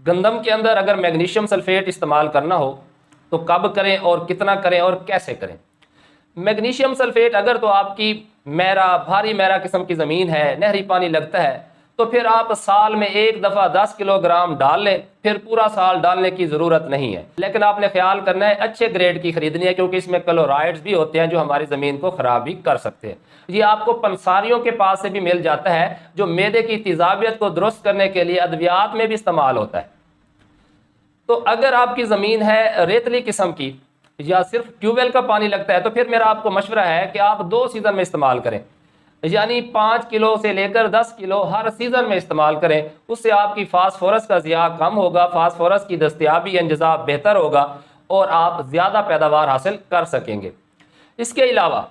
गंदम के अंदर अगर मैग्नीशियम सल्फेट इस्तेमाल करना हो तो कब करें और कितना करें और कैसे करें। मैग्नीशियम सल्फेट अगर तो आपकी भारी मैरा किस्म की ज़मीन है, नहरी पानी लगता है, तो फिर आप साल में एक दफ़ा 10 किलोग्राम डाल लें, फिर पूरा साल डालने की ज़रूरत नहीं है। लेकिन आपने ख्याल करना है अच्छे ग्रेड की खरीदनी है, क्योंकि इसमें क्लोराइड्स भी होते हैं जो हमारी ज़मीन को ख़राब भी कर सकते हैं। ये आपको पंसारियों के पास से भी मिल जाता है, जो मैदे की तेज़ाबियत को दुरुस्त करने के लिए अद्वियात में भी इस्तेमाल होता है। तो अगर आपकी ज़मीन है रेतली किस्म की या सिर्फ ट्यूबवेल का पानी लगता है, तो फिर मेरा आपको मशवरा है कि आप 2 सीज़न में इस्तेमाल करें, यानी 5 किलो से लेकर 10 किलो हर सीज़न में इस्तेमाल करें। उससे आपकी फास्फोरस का ज़िया कम होगा, फास्फोरस की दस्तियाबी इंतज़ाम बेहतर होगा और आप ज़्यादा पैदावार हासिल कर सकेंगे। इसके अलावा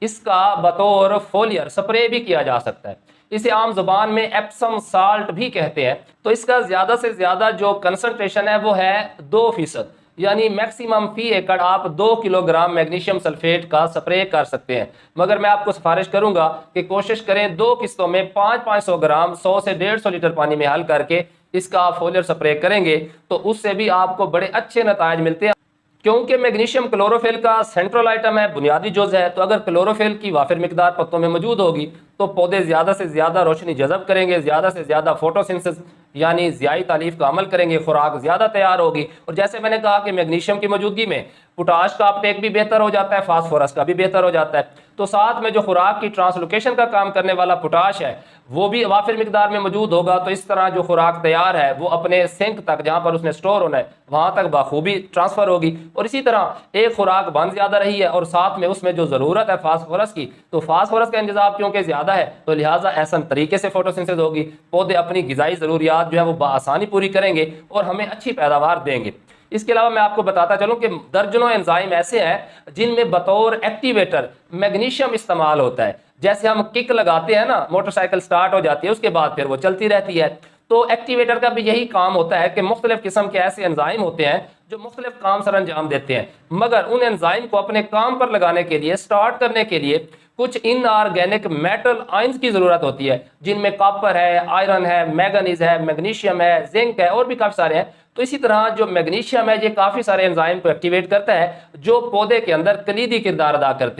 इसका बतौर फोलियर स्प्रे भी किया जा सकता है। इसे आम ज़ुबान में एप्सम साल्ट भी कहते हैं। तो इसका ज़्यादा से ज़्यादा जो कंसंट्रेशन है वो है 2%, यानी मैक्सिमम फी एकड़ आप 2 किलोग्राम मैग्नीशियम सल्फेट का स्प्रे कर सकते हैं। मगर मैं आपको सिफारिश करूंगा कि कोशिश करें 2 किस्तों में 500-500 ग्राम 100 से 150 लीटर पानी में हल करके इसका आप फोलियर स्प्रे करेंगे तो उससे भी आपको बड़े अच्छे नताज मिलते हैं। क्योंकि मैग्नीशियम क्लोरोफिल का सेंट्रल आइटम है, बुनियादी जुज़ है, तो अगर क्लोरोफिल की वाफिर मिकदार पत्तों में मौजूद होगी तो पौधे ज़्यादा से ज़्यादा रोशनी जज़ब करेंगे, ज़्यादा से ज़्यादा फोटोसिंथेसिस यानी ज़ियाई तालीफ का अमल करेंगे, खुराक ज़्यादा तैयार होगी। और जैसे मैंने कहा कि मैग्नीशियम की मौजूदगी में पोटाश का अपटेक भी बेहतर हो जाता है, फास्फोरस का भी बेहतर हो जाता है। तो साथ में जो खुराक की ट्रांसलोकेशन का काम करने वाला पोटाश है वो भी वाफिर मिकदार में मौजूद होगा। तो इस तरह जो खुराक तैयार है वो अपने सिंक तक, जहाँ पर उसने स्टोर होना है, वहाँ तक बखूबी ट्रांसफ़र होगी। और इसी तरह एक खुराक बन ज़्यादा रही है और साथ में उसमें जो ज़रूरत है फास्फोरस की, तो फास्फोरस का इंतज़ाम क्योंकि ज़्यादा है तो लिहाजा ऐसा तरीके से फोटोसिंथेसिस होगी, पौधे अपनी ग़िज़ाई ज़रूरियात जो है वो बआसानी पूरी करेंगे और हमें अच्छी पैदावार देंगे। इसके अलावा मैं आपको बताता चलूं कि दर्जनों एंजाइम ऐसे हैं जिनमें बतौर एक्टिवेटर मैग्नीशियम इस्तेमाल होता है। जैसे हम किक लगाते हैं ना, मोटरसाइकिल स्टार्ट हो जाती है, उसके बाद फिर वो चलती रहती है। तो एक्टिवेटर का भी यही काम होता है कि मुख्तलिफ किस्म के ऐसे एंजाइम होते हैं जो मुख्तलिफ काम सर अंजाम देते हैं, मगर उन एंजाइम को अपने काम पर लगाने के लिए, स्टार्ट करने के लिए कुछ इनऑर्गेनिक मेटल आयंस की ज़रूरत होती है, जिनमें कॉपर है, आयरन है, मैंगनीज है, मैग्नीशियम है, जिंक है और भी काफ़ी सारे हैं। तो इसी तरह जो मैग्नीशियम है ये काफ़ी सारे एंजाइम को एक्टिवेट करता है जो पौधे के अंदर कलीदी किरदार अदा करते हैं।